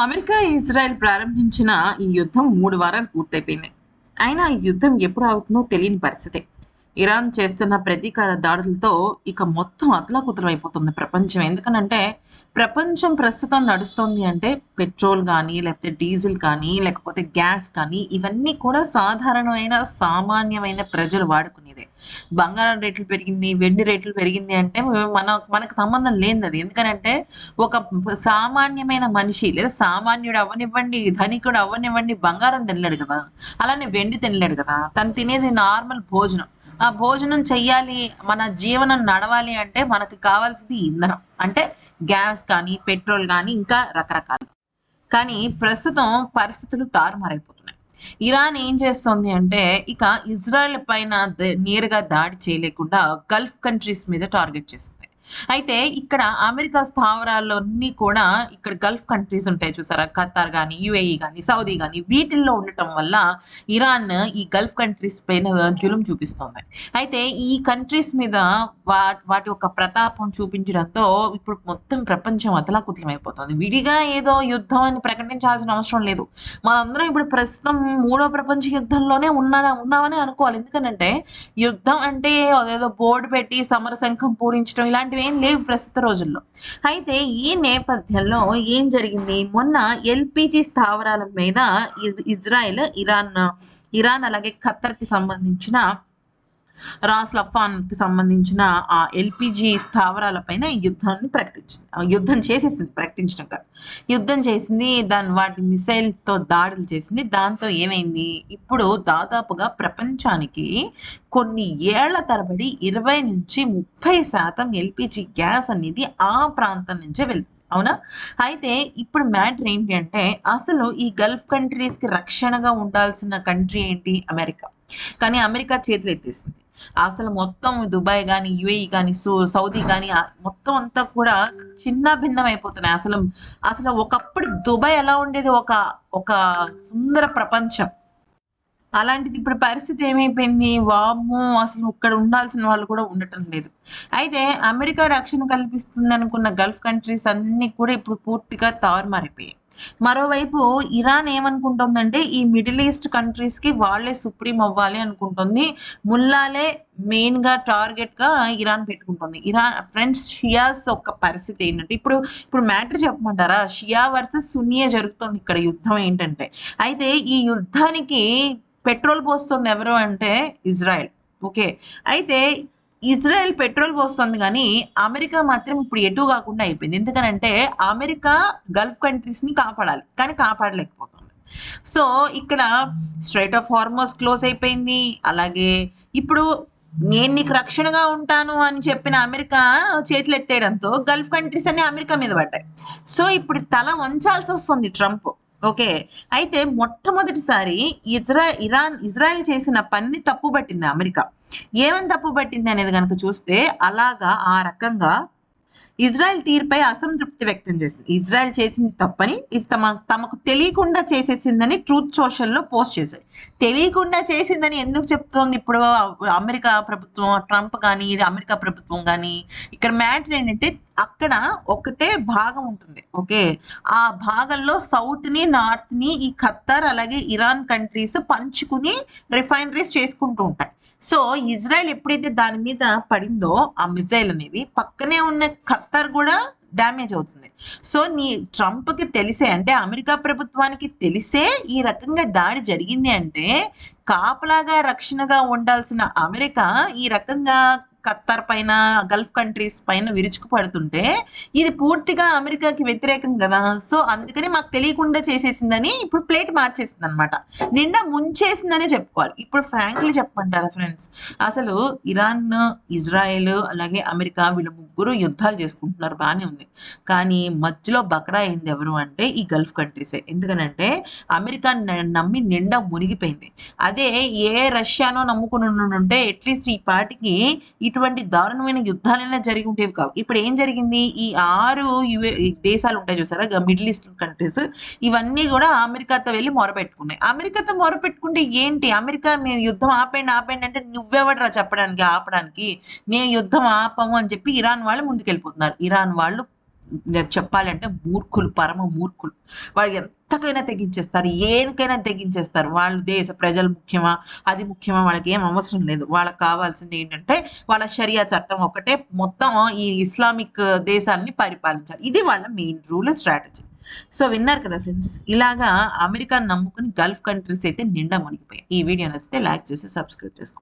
America, Israel ప్రారంభించిన ఈ యుద్ధం 3 వారాలు పూర్తయిపోయింది. అయినా ఈ యుద్ధం ఎప్పుడు ఆగుతుందో తెలియని పరిస్థితి. ఇరాన్ చేస్తున్న ప్రతీకార దాడులతో ఇక మొత్తం అతలాకుతలమైపోతుంది ప్రపంచం. ఎందుకనంటే ప్రపంచం ప్రస్తుతం నడుస్తోంది అంటే పెట్రోల్ గానీ, లేకపోతే డీజిల్ కానీ, లేకపోతే గ్యాస్ కానీ ఇవన్నీ కూడా సాధారణమైన, సామాన్యమైన ప్రజలు వాడుకునేదే. బంగారం రేట్లు పెరిగింది, వెండి రేట్లు పెరిగింది అంటే మనకు సంబంధం లేనిదది. ఎందుకనంటే ఒక సామాన్యమైన మనిషి లేదా సామాన్యుడు అవ్వనివ్వండి, ధనికుడు అవ్వనివ్వండి బంగారం తినలేడు కదా! అలానే వెండి తినలేడు కదా! తను తినేది నార్మల్ భోజనం. ఆ భోజనం చెయ్యాలి, మన జీవనం నడవాలి అంటే మనకు కావాల్సింది ఇంధనం. అంటే గ్యాస్ కానీ, పెట్రోల్ గానీ ఇంకా రకరకాలు. కానీ ప్రస్తుతం పరిస్థితులు తారుమారైపోతున్నాయి. ఇరాన్ ఏం చేస్తోంది అంటే ఇక ఇజ్రాయెల్ పైన నేరుగా దాడి చేయలేకుండా గల్ఫ్ కంట్రీస్ మీద టార్గెట్ చేసింది. అయితే ఇక్కడ అమెరికా స్థావరాలన్నీ కూడా ఇక్కడ గల్ఫ్ కంట్రీస్ ఉంటాయి చూసారా, ఖతార్ గానీ, యుఏఈ గానీ, సౌదీ గానీ వీటిల్లో ఉండటం వల్ల ఇరాన్ ఈ గల్ఫ్ కంట్రీస్ పైన జులుం చూపిస్తోంది. అయితే ఈ కంట్రీస్ మీద వాటి యొక్క ప్రతాపం చూపించడంతో ఇప్పుడు మొత్తం ప్రపంచం అతలాకుతలం అయిపోతుంది. విడిగా ఏదో యుద్ధం అని ప్రకటించాల్సిన అవసరం లేదు. మనందరం ఇప్పుడు ప్రస్తుతం మూడో ప్రపంచ యుద్ధంలోనే ఉన్నామని అనుకోవాలి. ఎందుకనంటే యుద్ధం అంటే అదేదో బోర్డు పెట్టి సమరశంఖం పూరించడం ఇలాంటివి ఏం లేవు ప్రస్తుత రోజుల్లో. అయితే ఈ నేపథ్యంలో ఏం జరిగింది, మొన్న ఎల్పిజి స్థావరాల మీద ఇజ్రాయెల్, ఇరాన్ అలాగే ఖత్తర్కి సంబంధించిన రాస్ లఫాన్కి సంబంధించిన ఆ ఎల్పిజి స్థావరాల పైన యుద్ధం చేసేసింది. ప్రకటించడం కాదు, యుద్ధం చేసింది. వాటి మిసైల్తో దాడులు చేసింది. దాంతో ఏమైంది, ఇప్పుడు దాదాపుగా ప్రపంచానికి కొన్ని ఏళ్ల తరబడి 20-30% ఎల్పిజి గ్యాస్ అనేది ఆ ప్రాంతం నుంచే వెళ్తుంది. అవునా? అయితే ఇప్పుడు మ్యాటర్ ఏంటి అంటే అసలు ఈ గల్ఫ్ కంట్రీస్ కి రక్షణగా ఉండాల్సిన కంట్రీ ఏంటి, అమెరికా. కానీ అమెరికా చేతులు ఎత్తేసింది. అసలు మొత్తం దుబాయ్ కానీ, యుఏఈ కానీ, సౌదీ కానీ మొత్తం అంతా కూడా చిన్న భిన్నం అయిపోతున్నాయి. అసలు ఒకప్పుడు దుబాయ్ ఎలా ఉండేది, ఒక ఒక సుందర ప్రపంచం. అలాంటిది ఇప్పుడు పరిస్థితి ఏమైపోయింది, వామ్మో అసలు ఇక్కడ ఉండాల్సిన వాళ్ళు కూడా ఉండటం లేదు. అయితే అమెరికా రక్షణ కల్పిస్తుంది అనుకున్న గల్ఫ్ కంట్రీస్ అన్ని కూడా ఇప్పుడు పూర్తిగా తారుమారైపోయాయి. మరోవైపు ఇరాన్ ఏమనుకుంటుందంటే ఈ మిడిల్ ఈస్ట్ కంట్రీస్ కి వాళ్ళే సుప్రీం అవ్వాలి అనుకుంటుంది. ముల్లాలే మెయిన్ గా టార్గెట్ గా ఇరాన్ పెట్టుకుంటుంది. ఫ్రెండ్స్, షియాస్ ఒక పరిస్థితి ఏంటంటే ఇప్పుడు మ్యాటర్ చెప్పమంటారా, షియా వర్సెస్ సున్నియే జరుగుతుంది ఇక్కడ యుద్ధం ఏంటంటే. అయితే ఈ యుద్ధానికి పెట్రోల్ పోస్తుంది ఎవరు అంటే ఇజ్రాయెల్. ఓకే. అయితే ఇజ్రాయెల్ పెట్రోల్ పోస్తుంది కానీ అమెరికా మాత్రం ఇప్పుడు ఎటు కాకుండా అయిపోయింది. ఎందుకనంటే అమెరికా గల్ఫ్ కంట్రీస్ ని కాపాడాలి కానీ కాపాడలేకపోతుంది. సో ఇక్కడ స్ట్రైట్ ఆఫ్ హార్మోస్ క్లోజ్ అయిపోయింది. అలాగే ఇప్పుడు నేను నీకు రక్షణగా ఉంటాను అని చెప్పిన అమెరికా చేతులు ఎత్తేయడంతో గల్ఫ్ కంట్రీస్ అన్ని అమెరికా మీద పడ్డాయి. సో ఇప్పుడు తల వంచాల్సి వస్తుంది ట్రంప్. ఓకే. అయితే మొట్టమొదటిసారి ఇజ్రాయెల్ చేసిన పని తప్పు పట్టింది అమెరికా. ఏమని తప్పు పట్టింది అనేది కనుక చూస్తే అలాగా ఆ రకంగా ఇజ్రాయెల్ తీరుపై అసంతృప్తి వ్యక్తం చేసింది. ఇజ్రాయెల్ చేసింది తప్పని, ఇది తమకు తెలియకుండా చేసేసిందని ట్రూత్ సోషల్లో పోస్ట్ చేశాయి. తెలియకుండా చేసిందని ఎందుకు చెప్తోంది ఇప్పుడు అమెరికా ప్రభుత్వం, ట్రంప్ కానీ, అమెరికా ప్రభుత్వం కానీ. ఇక్కడ మ్యాటర్ ఏంటంటే అక్కడ ఒకటే భాగం ఉంటుంది. ఓకే. ఆ భాగంలో సౌత్ ని, నార్త్ ని ఈ ఖత్తర్ అలాగే ఇరాన్ కంట్రీస్ పంచుకుని రిఫైనరీస్ చేసుకుంటూ ఉంటాయి. సో ఇజ్రాయెల్ ఎప్పుడైతే దాని మీద పడిందో ఆ మిసైల్ అనేది పక్కనే ఉన్న ఖత్తర్ కూడా డ్యామేజ్ అవుతుంది. సో ట్రంప్ కి తెలిసే, అంటే అమెరికా ప్రభుత్వానికి తెలిసే ఈ రకంగా దాడి జరిగింది అంటే కాపలాగా రక్షణగా ఉండాల్సిన అమెరికా ఈ రకంగా ఖత్తర్ పైన, గల్ఫ్ కంట్రీస్ పైన విరుచుకు పడుతుంటే ఇది పూర్తిగా అమెరికాకి వ్యతిరేకం కదా. సో అందుకని మాకు తెలియకుండా చేసేసిందని ఇప్పుడు ప్లేట్ మార్చేసింది అనమాట. నిండా ముంచేసిందనే చెప్పుకోవాలి. ఇప్పుడు ఫ్రాంక్లీ చెప్పమంటారా ఫ్రెండ్స్, అసలు ఇరాన్, ఇజ్రాయెల్ అలాగే అమెరికా వీళ్ళు ముగ్గురు యుద్ధాలు చేసుకుంటున్నారు, బాగానే ఉంది. కానీ మధ్యలో బకరా అయింది ఎవరు అంటే ఈ గల్ఫ్ కంట్రీసే. ఎందుకనంటే అమెరికా నమ్మి నిండా మునిగిపోయింది. అదే ఏ రష్యానో నమ్ముకుని ఉంటే అట్లీస్ట్ ఈ పాటికి ఇటువంటి దారుణమైన యుద్ధాలైనా జరిగి ఉండేవి కావు. ఇప్పుడు ఏం జరిగింది, ఈ 6 దేశాలు ఉంటాయి చూసారా, మిడిల్ ఈస్ట్ కంట్రీస్, ఇవన్నీ కూడా అమెరికాతో వెళ్ళి మొరపెట్టుకున్నాయి. అమెరికాతో మొరపెట్టుకుంటే ఏంటి, అమెరికా మేము యుద్ధం ఆపండి అంటే నువ్వెవడరా చెప్పడానికి, ఆపడానికి. మేము యుద్ధం ఆపము అని చెప్పి ఇరాన్ వాళ్ళు ముందుకెళ్ళిపోతున్నారు. ఇరాన్ వాళ్ళు చెప్పాలంటే మూర్ఖులు, పరమ మూర్ఖులు. వాళ్ళు ఎంతకైనా తెగించేస్తారు, ఏనికైనా తెగించేస్తారు. వాళ్ళు దేశ ప్రజలు ముఖ్యమా, అది ముఖ్యమా, వాళ్ళకి ఏం అవసరం లేదు. వాళ్ళకి కావాల్సింది ఏంటంటే వాళ్ళ షరియా చట్టం ఒకటే, మొత్తం ఈ ఇస్లామిక్ దేశాలని పరిపాలించాలి. ఇది వాళ్ళ మెయిన్ రూల్, స్ట్రాటజీ. సో విన్నారు కదా ఫ్రెండ్స్, ఇలాగా అమెరికాను నమ్ముకుని గల్ఫ్ కంట్రీస్ అయితే నిండా మునిగిపోయాయి. ఈ వీడియో నచ్చితే లైక్ చేసి సబ్స్క్రైబ్ చేసుకోండి.